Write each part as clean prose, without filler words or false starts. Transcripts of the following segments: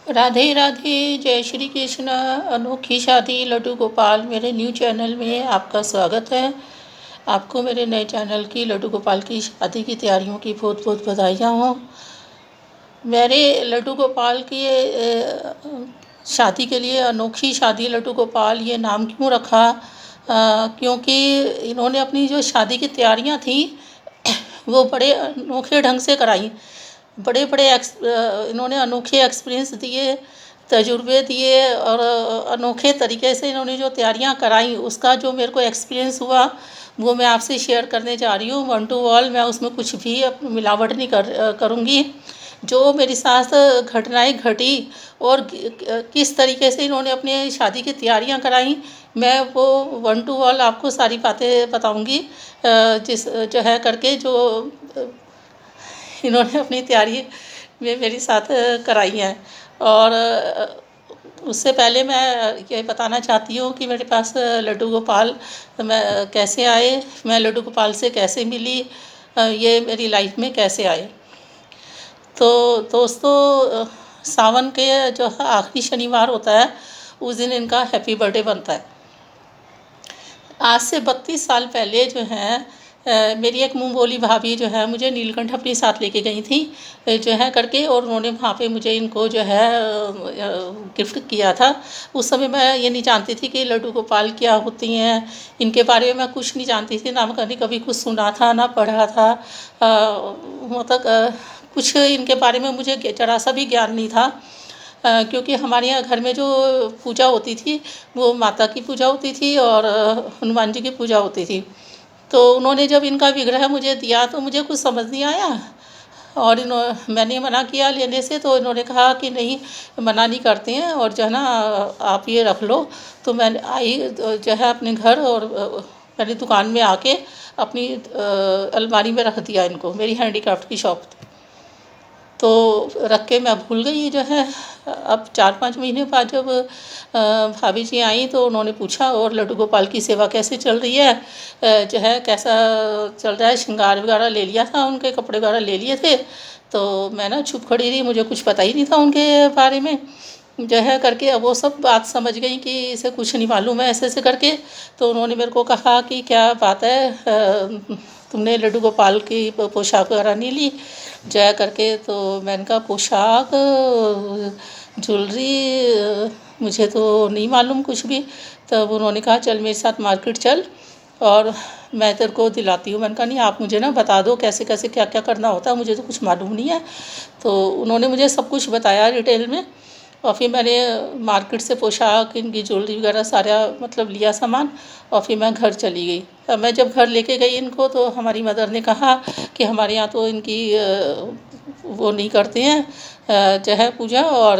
राधे राधे, जय श्री कृष्ण। अनोखी शादी लड्डू गोपाल मेरे न्यू चैनल में आपका स्वागत है। आपको मेरे नए चैनल की लड्डू गोपाल की शादी की तैयारियों की बहुत बहुत बधाइयाँ हों। मेरे लड्डू गोपाल की शादी के लिए अनोखी शादी लड्डू गोपाल ये नाम क्यों रखा? क्योंकि इन्होंने अपनी जो शादी की तैयारियां थी वो बड़े अनोखे ढंग से कराई। बड़े बड़े इन्होंने अनोखे एक्सपीरियंस दिए, तजुर्बे दिए और अनोखे तरीके से इन्होंने जो तैयारियां कराई उसका जो मेरे को एक्सपीरियंस हुआ वो मैं आपसे शेयर करने जा रही हूँ। 1 to all मैं उसमें कुछ भी मिलावट नहीं करूँगी। जो मेरे साथ घटनाएं घटी और किस तरीके से इन्होंने अपने शादी की तैयारियां कराई, मैं वो 1 to all आपको सारी बातें बताऊंगी। जिस जो है करके जो इन्होंने अपनी तैयारी में मेरे साथ कराई है। और उससे पहले मैं ये बताना चाहती हूँ कि मेरे पास लड्डू गोपाल मैं कैसे आए, मैं लड्डू गोपाल से कैसे मिली, ये मेरी लाइफ में कैसे आए। तो दोस्तों, सावन के जो आखिरी शनिवार होता है उस दिन इनका हैप्पी बर्थडे बनता है। आज से 32 साल पहले जो है मेरी एक मुँह बोली भाभी जो है मुझे नीलकंठ अपने साथ लेके गई थी जो है करके, और उन्होंने वहाँ पे मुझे इनको जो है गिफ्ट किया था। उस समय मैं ये नहीं जानती थी कि लड्डू गोपाल क्या होती हैं, इनके बारे में मैं कुछ नहीं जानती थी, ना कभी कभी कुछ सुना था ना पढ़ा था। मतलब कुछ इनके बारे में मुझे जरा सा भी ज्ञान नहीं था। क्योंकि हमारे यहाँ घर में जो पूजा होती थी वो माता की पूजा होती थी और हनुमान जी की पूजा होती थी। तो उन्होंने जब इनका विग्रह मुझे दिया तो मुझे कुछ समझ नहीं आया और मैंने मना किया लेने से। तो इन्होंने कहा कि नहीं, मना नहीं करते हैं और जो है ना आप ये रख लो। तो मैं आई जो है अपने घर और मैंने दुकान में आके अपनी अलमारी में रख दिया इनको, मेरी हैंडीक्राफ्ट की शॉप थी। तो रख के मैं भूल गई जो है। अब 4-5 महीने बाद जब भाभी जी आई तो उन्होंने पूछा और लड्डू गोपाल की सेवा कैसे चल रही है, जो है कैसा चल रहा है। श्रृंगार वगैरह ले लिया था, उनके कपड़े वगैरह ले लिए थे। तो मैं ना चुप खड़ी रही, मुझे कुछ पता ही नहीं था उनके बारे में जो है करके। अब वो सब बात समझ गई कि इसे कुछ नहीं मालूम है ऐसे ऐसे करके। तो उन्होंने मेरे को कहा कि क्या बात है, तुमने लड्डू गोपाल की पोशाक वगैरह नहीं ली जया करके। तो मैंने कहा पोशाक ज्वेलरी मुझे तो नहीं मालूम कुछ भी। तब उन्होंने कहा चल मेरे साथ मार्केट चल और मैं तेरे को दिलाती हूँ। मैंने कहा नहीं, आप मुझे ना बता दो कैसे कैसे क्या क्या करना होता है, मुझे तो कुछ मालूम नहीं है। तो उन्होंने मुझे सब कुछ बताया डिटेल में और फिर मैंने मार्केट से पोशाक इनकी ज्वेलरी वगैरह सारा मतलब लिया सामान और फिर मैं घर चली गई। अब मैं जब घर लेके गई इनको तो हमारी मदर ने कहा कि हमारे यहाँ तो इनकी वो नहीं करते हैं जो है पूजा, और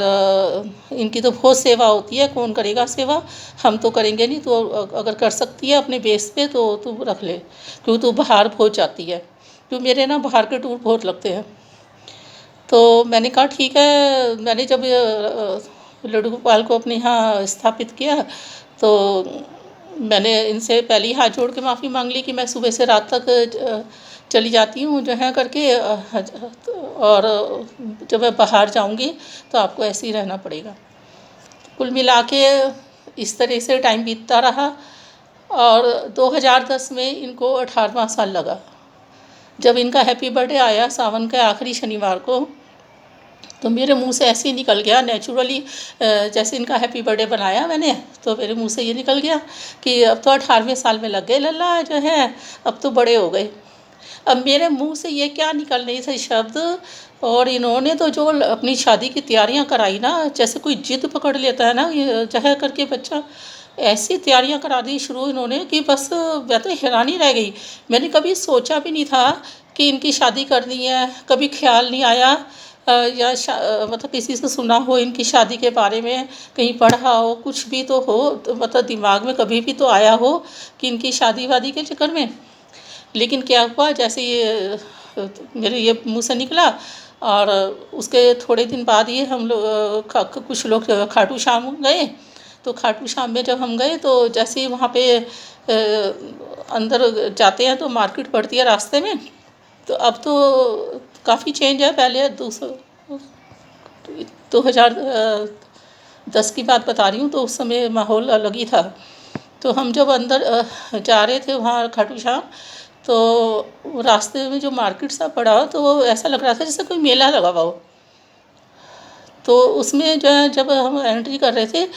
इनकी तो बहुत सेवा होती है, कौन करेगा सेवा, हम तो करेंगे नहीं। तो अगर कर सकती है अपने बेस पे तो तू रख ले, क्यों तू बाहर बहुत जाती है, क्यों मेरे ना बाहर के टूर बहुत लगते हैं। तो मैंने कहा ठीक है। मैंने जब लड्डू गोपाल को अपने यहाँ स्थापित किया तो मैंने इनसे पहले ही हाथ जोड़ के माफ़ी मांग ली कि मैं सुबह से रात तक चली जाती हूँ जो है करके, और जब मैं बाहर जाऊँगी तो आपको ऐसे ही रहना पड़ेगा। कुल मिला के इस तरह से टाइम बीतता रहा और 2010 में इनको 18वां साल लगा। जब इनका हैप्पी बर्थडे आया सावन के आखिरी शनिवार को तो मेरे मुंह से ऐसे ही निकल गया नेचुरली, जैसे इनका हैप्पी बर्थडे बनाया मैंने तो मेरे मुंह से ये निकल गया कि अब तो 18वें साल में लग गए लल्ला जो है, अब तो बड़े हो गए। अब मेरे मुंह से ये क्या निकल रही थे शब्द। और इन्होंने तो जो अपनी शादी की तैयारियां कराई ना, जैसे कोई जिद पकड़ लेता है ना ये जह करके बच्चा, ऐसी तैयारियां करा दी शुरू इन्होंने कि बस मैं तो हैरानी रह गई। मैंने कभी सोचा भी नहीं था कि इनकी शादी करनी है, कभी ख्याल नहीं आया या मतलब किसी से सुना हो इनकी शादी के बारे में, कहीं पढ़ा हो, कुछ भी तो हो तो मतलब दिमाग में कभी भी तो आया हो कि इनकी शादी वादी के चक्कर में। लेकिन क्या हुआ, जैसे ये मेरे ये मुंह से निकला और उसके थोड़े दिन बाद ही हम लोग कुछ लोग खाटू श्याम गए। तो खाटू श्याम में जब हम गए तो जैसे ही वहाँ पे अंदर जाते हैं तो मार्केट पड़ती है रास्ते में। तो अब तो काफ़ी चेंज है, पहले 200 2010 की बात बता रही हूँ, तो उस समय माहौल अलग ही था। तो हम जब अंदर जा रहे थे वहाँ खाटू श्याम, तो रास्ते में जो मार्केट सा पड़ा, तो ऐसा लग रहा था जैसे कोई मेला लगा हुआ हो। तो उसमें जो है जब हम एंट्री कर रहे थे,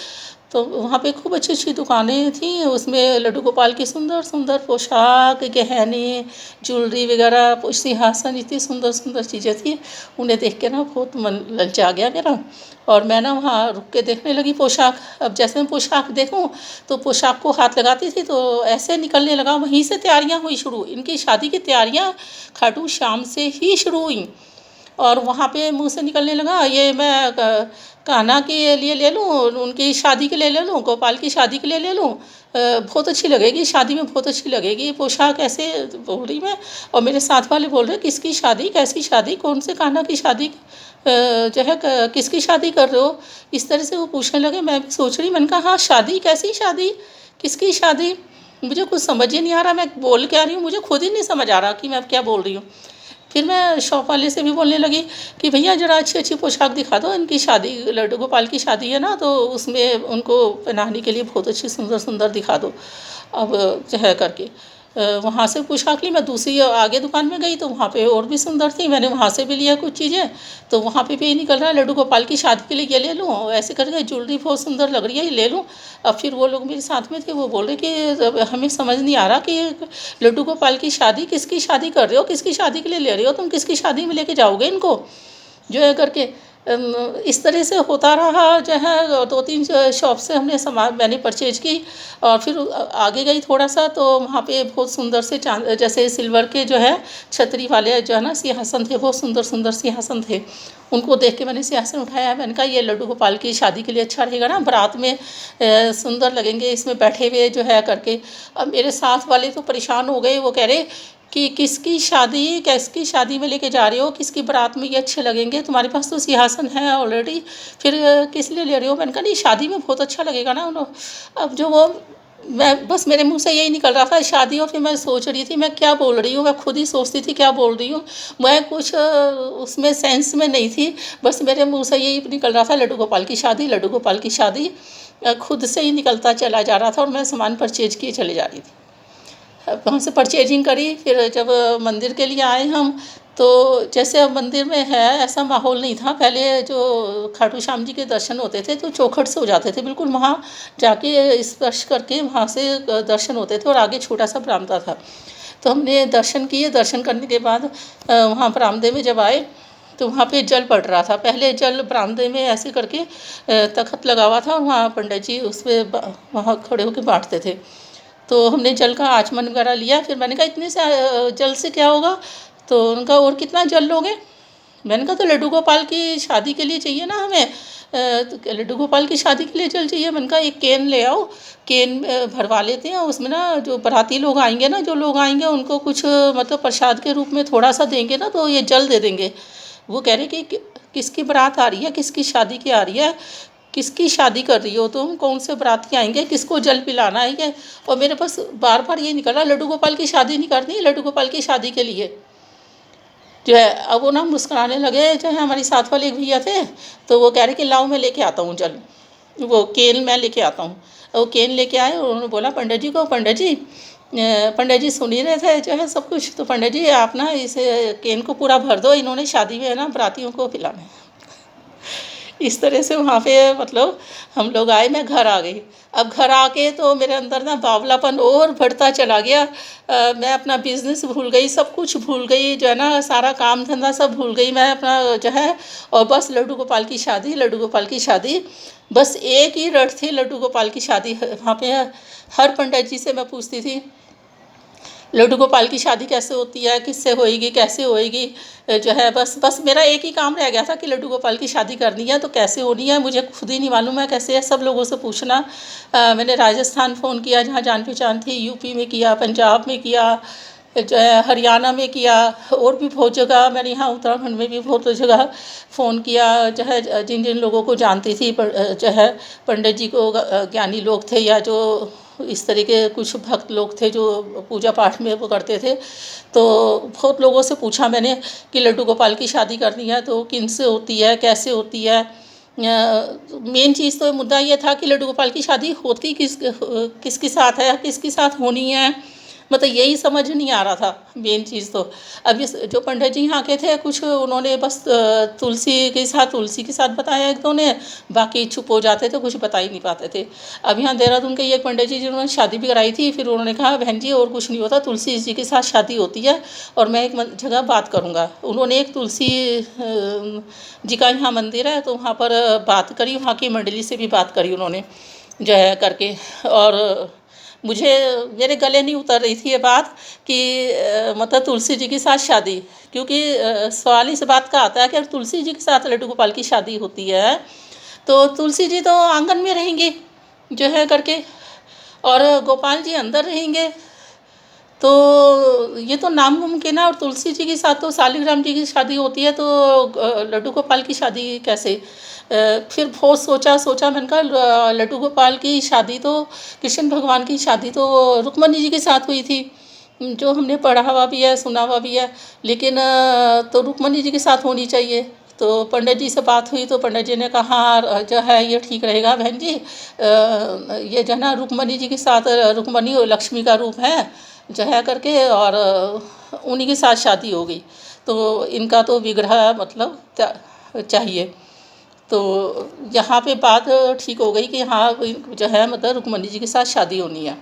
तो वहाँ पे खूब अच्छी अच्छी दुकानें थी। उसमें लड्डू गोपाल की सुंदर सुंदर पोशाक, गहने, ज्वेलरी वगैरह, सिंहासन, इतनी सुंदर सुंदर चीज़ें थी। उन्हें देख के ना बहुत मन ललचा गया मेरा, और मैं ना वहाँ रुक के देखने लगी पोशाक। अब जैसे मैं पोशाक देखूं, तो पोशाक को हाथ लगाती थी तो ऐसे निकलने लगा। वहीं से तैयारियां हुई शुरू, इनकी शादी की तैयारियां खाटू श्याम से ही शुरू हुई। और वहाँ पे मुंह से निकलने लगा, ये मैं कान्हा के लिए ले लूँ, उनकी शादी के लिए ले लूँ, गोपाल की शादी के लिए ले लूँ, बहुत अच्छी लगेगी शादी में, बहुत अच्छी लगेगी पोशाक, ऐसे बोल रही मैं। और मेरे साथ वाले बोल रहे किसकी शादी, कैसी शादी, कौन से कान्हा की शादी, जो है किसकी शादी कर रहे हो, इस तरह से वो पूछने लगे। मैं भी सोच रही, मैंने कहा हाँ शादी, कैसी शादी, किसकी शादी, मुझे कुछ समझ ही नहीं आ रहा मैं बोल क्या रही हूँ, मुझे खुद ही नहीं समझ आ रहा कि मैं क्या बोल रही हूँ। फिर मैं शॉप वाले से भी बोलने लगी कि भैया ज़रा अच्छी अच्छी पोशाक दिखा दो, इनकी शादी, लड्डू गोपाल की शादी है ना, तो उसमें उनको पहनाने के लिए बहुत अच्छी सुंदर सुंदर दिखा दो। अब जो है करके वहाँ से पोशाक ली। मैं दूसरी आगे दुकान में गई, तो वहाँ पे और भी सुंदर थी, मैंने वहाँ से भी लिया कुछ चीज़ें। तो वहाँ पे भी निकल रहा है लड्डू गोपाल की शादी के लिए ये ले लूँ, ऐसे करके ज्वेलरी बहुत सुंदर लग रही है, ये ले लूँ। अब फिर वो लोग मेरे साथ में थे, वो बोल रहे कि हमें समझ नहीं आ रहा कि लड्डू गोपाल की शादी, किसकी शादी कर रहे हो, किसकी शादी के लिए ले रहे हो तुम, किसकी शादी में लेके जाओगे इनको, जो है करके। इस तरह से होता रहा जो है। 2-3 शॉप से हमने सामान मैंने परचेज की, और फिर आगे गई थोड़ा सा, तो वहाँ पे बहुत सुंदर से जैसे सिल्वर के जो है छतरी वाले जो है ना सिंहासन थे, बहुत सुंदर सुंदर सिंहासन थे। उनको देख के मैंने सिंहासन उठाया, मैंने कहा ये लड्डू गोपाल की शादी के लिए अच्छा रहेगा ना, बारात में सुंदर लगेंगे इसमें बैठे हुए जो है करके। अब मेरे साथ वाले तो परेशान हो गए, वो कह रहे कि किसकी शादी में लेके जा रहे हो, किसकी बारात में ये अच्छे लगेंगे, तुम्हारे पास तो सिंहासन है ऑलरेडी, फिर किस लिए ले रहे हो। मैंने कहा नहीं शादी में बहुत अच्छा लगेगा ना उन्होंने। अब जो वो मैं बस मेरे मुंह से यही निकल रहा था शादी, और फिर मैं सोच रही थी मैं क्या बोल रही हूँ, मैं खुद ही सोचती थी क्या बोल रही हूँ, मैं कुछ उसमें सेंस में नहीं थी। बस मेरे मुंह से यही निकल रहा था लड्डू गोपाल की शादी, लड्डू गोपाल की शादी, खुद से ही निकलता चला जा रहा था, और मैं सामान परचेज किए चले जा रही थी। वहाँ से परचेजिंग करी। फिर जब मंदिर के लिए आए हम, तो जैसे अब मंदिर में है ऐसा माहौल नहीं था। पहले जो खाटू श्याम जी के दर्शन होते थे तो चौखट से हो जाते थे, बिल्कुल वहाँ जाके स्पर्श करके वहाँ से दर्शन होते थे, और आगे छोटा सा बरामदा था। तो हमने दर्शन किए, दर्शन करने के बाद वहाँ बरामदे में जब आए, तो वहाँ पे जल पड़ रहा था। पहले जल बरामदे में ऐसे करके तख्त लगा हुआ था, और वहाँ पंडित जी उस पर वहाँ खड़े होकर बांटते थे। तो हमने जल का आचमन वगैरह लिया। फिर मैंने कहा इतने से जल से क्या होगा, तो उनका और कितना जल लोगे। मैंने कहा तो लड्डू गोपाल की शादी के लिए चाहिए ना हमें, तो लड्डू गोपाल की शादी के लिए जल चाहिए। मैंने कहा एक कैन ले आओ, कैन भरवा लेते हैं, उसमें ना जो बाराती लोग आएंगे ना, जो लोग आएंगे उनको कुछ मतलब प्रसाद के रूप में थोड़ा सा देंगे ना, तो ये जल दे देंगे। वो कह रहे कि किसकी बारात आ रही है, किसकी शादी की आ रही है, किसकी शादी कर रही हो तुम, कौन से बाराती आएंगे, किसको जल पिलाना है ये। और मेरे पास बार बार ये निकल रहा लड्डू गोपाल की शादी नहीं करनी, लड्डू गोपाल की शादी के लिए जो है। अब वो ना मुस्कुराने लगे, जो है हमारी साथ वाले एक भैया थे, तो वो कह रहे कि लाओ मैं लेके आता हूँ जल, वो केन मैं लेके आता हूँ। वो केन लेके आए, और उन्होंने बोला पंडित जी को, पंडित जी सुन ही रहे थे जो है सब कुछ, तो पंडित जी आप ना इस केन को पूरा भर दो, इन्होंने शादी में है ना बरातियों को पिलाना है। इस तरह से वहाँ पे मतलब हम लोग आए, मैं घर आ गई। अब घर आके तो मेरे अंदर ना बावलापन और बढ़ता चला गया। मैं अपना बिजनेस भूल गई, सब कुछ भूल गई जो है ना, सारा काम धंधा सब भूल गई मैं अपना जो है। और बस लड्डू गोपाल की शादी, लड्डू गोपाल की शादी, बस एक ही रट थी लड्डू गोपाल की शादी। वहाँ पे हर पंडित जी से मैं पूछती थी लड्डू गोपाल की शादी कैसे होती है, किससे होएगी, कैसे होएगी, जो है बस मेरा एक ही काम रह गया था कि लड्डू गोपाल की शादी करनी है, तो कैसे होनी है मुझे खुद ही नहीं मालूम है कैसे है, सब लोगों से पूछना। मैंने राजस्थान फ़ोन किया जहाँ जान पहचान थी, यूपी में किया, पंजाब में किया, जो है हरियाणा में किया, और भी बहुत जगह मैंने, यहाँ उत्तराखंड में भी बहुत जगह फ़ोन किया। जो है जिन जिन लोगों को जानती थी, जो है पंडित जी को, ज्ञानी लोग थे या जो इस तरह के कुछ भक्त लोग थे जो पूजा पाठ में वो करते थे, तो बहुत लोगों से पूछा मैंने कि लड्डू गोपाल की शादी करनी है तो किन से होती है, कैसे होती है। मेन चीज़ तो मुद्दा ये था कि लड्डू गोपाल की शादी होती किसके साथ है, किसके साथ होनी है, मतलब यही समझ नहीं आ रहा था मेन चीज़ तो। अब इस जो पंडित जी यहाँ के थे, कुछ उन्होंने बस तुलसी के साथ बताया एक दो ने, बाकी चुप हो जाते थे, कुछ बता ही नहीं पाते थे। अब यहाँ देहरादून के एक पंडित जी जिन्होंने शादी भी कराई थी, फिर उन्होंने कहा बहन जी और कुछ नहीं होता, तुलसी जी के साथ शादी होती है और मैं एक जगह बात करूँगा। उन्होंने एक तुलसी जी का यहाँ मंदिर है तो वहाँ पर बात करी, वहाँ की मंडली से भी बात करी उन्होंने जो है करके। और मुझे मेरे गले नहीं उतर रही थी ये बात कि मतलब तुलसी जी के साथ शादी, क्योंकि सवाल इस बात का आता है कि अगर तुलसी जी के साथ लड्डू गोपाल की शादी होती है तो तुलसी जी तो आंगन में रहेंगे जो है करके, और गोपाल जी अंदर रहेंगे, तो ये तो नामुमकिन है। और तुलसी जी के साथ तो शालिग्राम जी की शादी होती है, तो लड्डू गोपाल की शादी कैसे। फिर बहुत सोचा मैंने कहा लड्डू गोपाल की शादी तो, कृष्ण भगवान की शादी तो रुक्मणी जी के साथ हुई थी, जो हमने पढ़ा हुआ भी है, सुना हुआ भी है, लेकिन तो रुक्मणी जी के साथ होनी चाहिए। तो पंडित जी से बात हुई तो पंडित जी ने कहा जो है ये ठीक रहेगा बहन जी, ये जो है ना रुक्मणी जी के साथ, रुक्मणी और लक्ष्मी का रूप है जो है करके, और उन्हीं के साथ शादी हो गई, तो इनका तो विग्रह मतलब चाहिए। तो यहाँ पे बात ठीक हो गई कि हाँ जो है मतलब रुक्मणी जी के साथ शादी होनी है।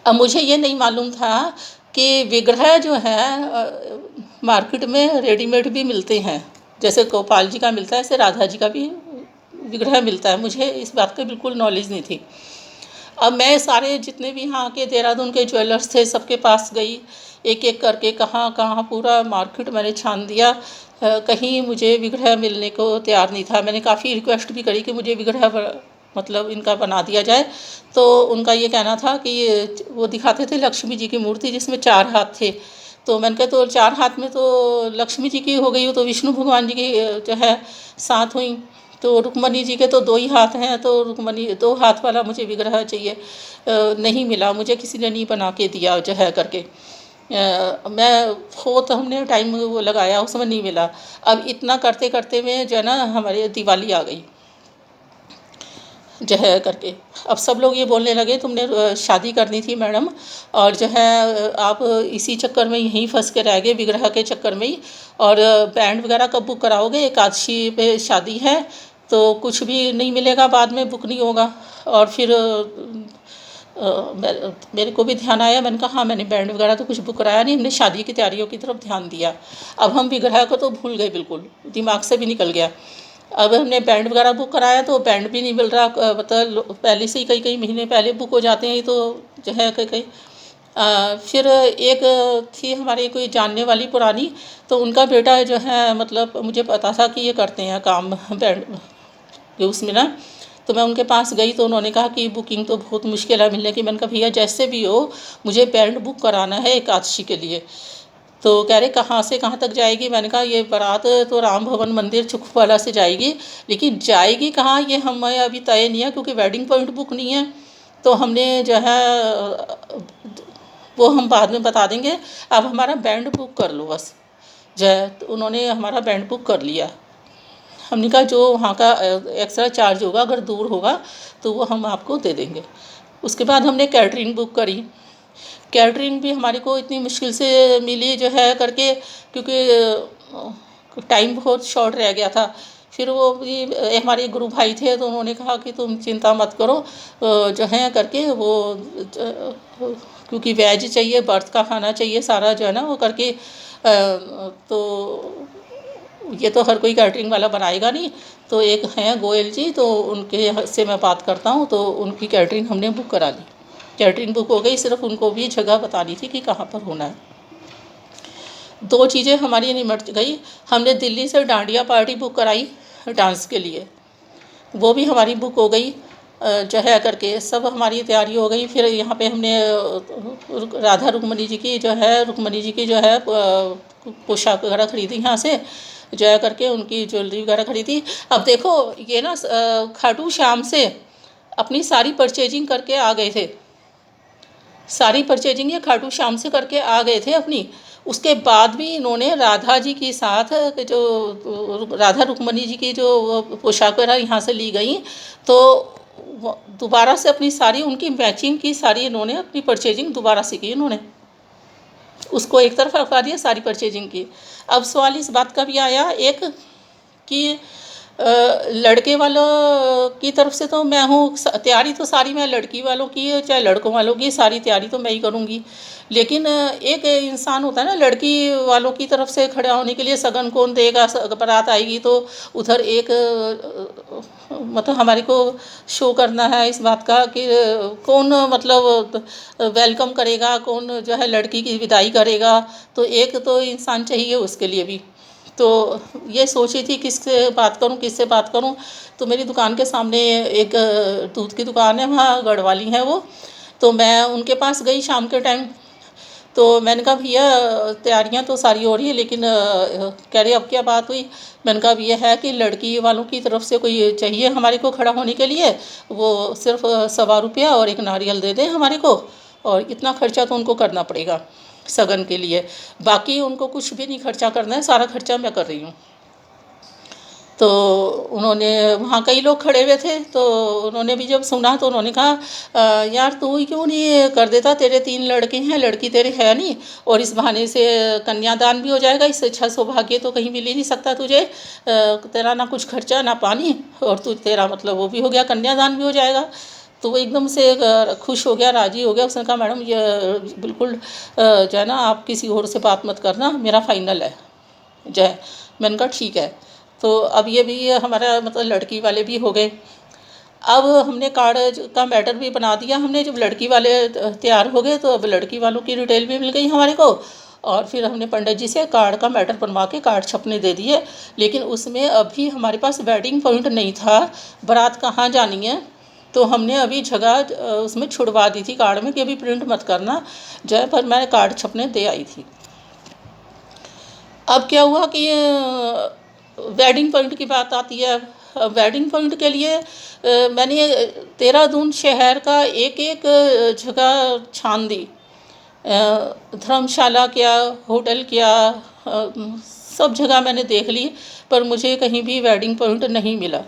अब मुझे ये नहीं मालूम था कि विग्रह जो है मार्केट में रेडीमेड भी मिलते हैं, जैसे गोपाल जी का मिलता है ऐसे राधा जी का भी विग्रह मिलता है। मुझे इस बात की बिल्कुल नॉलेज नहीं थी। अब मैं सारे जितने भी यहाँ के देहरादून के ज्वेलर्स थे सबके पास गई, एक एक करके कहाँ कहाँ पूरा मार्केट मैंने छान दिया, कहीं मुझे विग्रह मिलने को तैयार नहीं था। मैंने काफ़ी रिक्वेस्ट भी करी कि मुझे विग्रह मतलब इनका बना दिया जाए, तो उनका ये कहना था कि वो दिखाते थे लक्ष्मी जी की मूर्ति जिसमें 4 हाथ थे, तो मैंने कहा तो 4 हाथ में तो लक्ष्मी जी की हो गई, तो विष्णु भगवान जी की जो है साथ हुई, तो रुक्मणी जी के तो 2 ही हाथ हैं, तो रुक्मणी 2 हाथ वाला मुझे विग्रह चाहिए। नहीं मिला, मुझे किसी ने नहीं बना के दिया जो है करके। मैं बहुत हमने टाइम वो लगाया, उसमें नहीं मिला। अब इतना करते करते में जो है ना हमारे दिवाली आ गई जो है करके। अब सब लोग ये बोलने लगे तुमने शादी करनी थी मैडम, और जो है आप इसी चक्कर में यहीं फंस के रह गए विग्रह के चक्कर में ही, और बैंड वगैरह कब बुक कराओगे, एकादशी पे शादी है तो कुछ भी नहीं मिलेगा, बाद में बुक नहीं होगा। और फिर मेरे को भी ध्यान आया, मैंने कहा हाँ मैंने बैंड वगैरह तो कुछ बुक कराया नहीं, हमने शादी की तैयारियों की तरफ ध्यान दिया। अब हम विग्रह को तो भूल गए, बिल्कुल दिमाग से भी निकल गया। अब हमने बैंड वगैरह बुक कराया तो बैंड भी नहीं मिल रहा, मतलब पहले से ही कई कई महीने पहले बुक हो जाते हैं, तो जो है कई कई फिर एक थी हमारी कोई जानने वाली पुरानी, तो उनका बेटा जो है मतलब मुझे पता था कि ये करते हैं काम बैंड उसमें ना, तो मैं उनके पास गई तो उन्होंने कहा कि बुकिंग तो बहुत मुश्किल है मिलने की। मैंने कहा भैया जैसे भी हो मुझे बैंड बुक कराना है एकादशी के लिए। तो कह रहे कहाँ से कहाँ तक जाएगी। मैंने कहा ये बारात तो राम भवन मंदिर चुखवाला से जाएगी, लेकिन जाएगी कहाँ ये हमें अभी तय नहीं है, क्योंकि वेडिंग पॉइंट बुक नहीं है। तो हमने जो है वो हम बाद में बता देंगे, अब हमारा बैंड बुक कर लो बस। जो है तो उन्होंने हमारा बैंड बुक कर लिया। हमने कहा जो वहाँ का एक्स्ट्रा चार्ज होगा अगर दूर होगा तो वो हम आपको दे देंगे। उसके बाद हमने कैटरिंग बुक करी। कैटरिंग भी हमारे को इतनी मुश्किल से मिली जो है करके, क्योंकि टाइम बहुत शॉर्ट रह गया था। फिर वो भी हमारे गुरु भाई थे तो उन्होंने कहा कि तुम चिंता मत करो जो है करके, वो क्योंकि वेज चाहिए, बर्थ का खाना चाहिए सारा जो है ना वो करके, तो ये तो हर कोई कैटरिंग वाला बनाएगा नहीं। तो एक हैं गोयल जी, तो उनके से मैं बात करता हूँ, तो उनकी कैटरिंग हमने बुक करा ली। कैटरिंग बुक हो गई, सिर्फ उनको भी जगह बतानी थी कि कहाँ पर होना है। 2 चीज़ें हमारी निमट गई। हमने दिल्ली से डांडिया पार्टी बुक कराई डांस के लिए, वो भी हमारी बुक हो गई। जो है करके सब हमारी तैयारी हो गई। फिर यहाँ पे हमने राधा रुक्मणी जी की जो है पोशाक वगैरह खरीदी यहाँ से, जो है करके उनकी ज्वेलरी वगैरह खरीदी। अब देखो ये ना खाटू श्याम से अपनी सारी परचेजिंग करके आ गए थे, सारी परचेजिंग ये खाटू श्याम से करके आ गए थे अपनी। उसके बाद भी इन्होंने राधा जी के साथ जो राधा रुक्मणी जी की जो पोशाक वगैरह यहाँ से ली गई, तो दोबारा से अपनी सारी उनकी मैचिंग की सारी इन्होंने अपनी परचेजिंग दोबारा से की इन्होंने, उसको एक तरफ रखवा दिया, सारी परचेजिंग की। अब सवाल इस बात का भी आया एक कि लड़के वालों की तरफ से तो मैं हूँ, तैयारी तो सारी मैं लड़की वालों की चाहे लड़कों वालों की, सारी तैयारी तो मैं ही करूँगी। लेकिन एक इंसान होता है ना लड़की वालों की तरफ से खड़ा होने के लिए, सगन कौन देगा, बारात आएगी तो उधर एक मतलब हमारे को शो करना है इस बात का कि कौन मतलब वेलकम करेगा, कौन जो है लड़की की विदाई करेगा, तो एक तो इंसान चाहिए उसके लिए भी। तो ये सोची थी किससे बात करूं, तो मेरी दुकान के सामने एक दूध की दुकान है, वहाँ गढ़वाली है वो, तो मैं उनके पास गई शाम के टाइम। तो मैंने कहा भैया तैयारियां तो सारी हो रही है, लेकिन कह रहे अब क्या बात हुई। मैंने कहा ये है कि लड़की वालों की तरफ से कोई चाहिए हमारे को खड़ा होने के लिए, वो सिर्फ ₹1.25 और एक नारियल दे दें हमारे को, और इतना खर्चा तो उनको करना पड़ेगा सगन के लिए, बाकी उनको कुछ भी नहीं खर्चा करना है, सारा खर्चा मैं कर रही हूँ। तो उन्होंने, वहाँ कई लोग खड़े हुए थे, तो उन्होंने भी जब सुना तो उन्होंने कहा यार तू ही क्यों नहीं कर देता, तेरे 3 लड़के हैं, लड़की तेरे है नहीं, और इस बहाने से कन्यादान भी हो जाएगा, इससे अच्छा सौभाग्य तो कहीं मिल ही नहीं सकता तुझे, तेरा ना कुछ खर्चा ना पानी, और तू तेरा मतलब वो भी हो गया, कन्यादान भी हो जाएगा। तो वो एकदम से खुश हो गया, राज़ी हो गया। उसने कहा मैडम ये बिल्कुल जो है ना आप किसी और से बात मत करना, मेरा फाइनल है जो है। मैंने कहा ठीक है। तो अब ये भी हमारा मतलब लड़की वाले भी हो गए। अब हमने कार्ड का मैटर भी बना दिया हमने, जब लड़की वाले तैयार हो गए तो अब लड़की वालों की डिटेल भी मिल गई हमारे को, और फिर हमने पंडित जी से कार्ड का मैटर बनवा के कार्ड छपने दे दिए। लेकिन उसमें अभी हमारे पास वेडिंग पॉइंट नहीं था, बारात कहाँ जानी है, तो हमने अभी जगह उसमें छुड़वा दी थी कार्ड में कि अभी प्रिंट मत करना जो है, पर मैं कार्ड छपने दे आई थी। अब क्या हुआ कि वेडिंग पॉइंट की बात आती है। वेडिंग पॉइंट के लिए मैंने देहरादून शहर का एक एक जगह छान दी, धर्मशाला क्या, होटल क्या, सब जगह मैंने देख ली, पर मुझे कहीं भी वेडिंग पॉइंट नहीं मिला।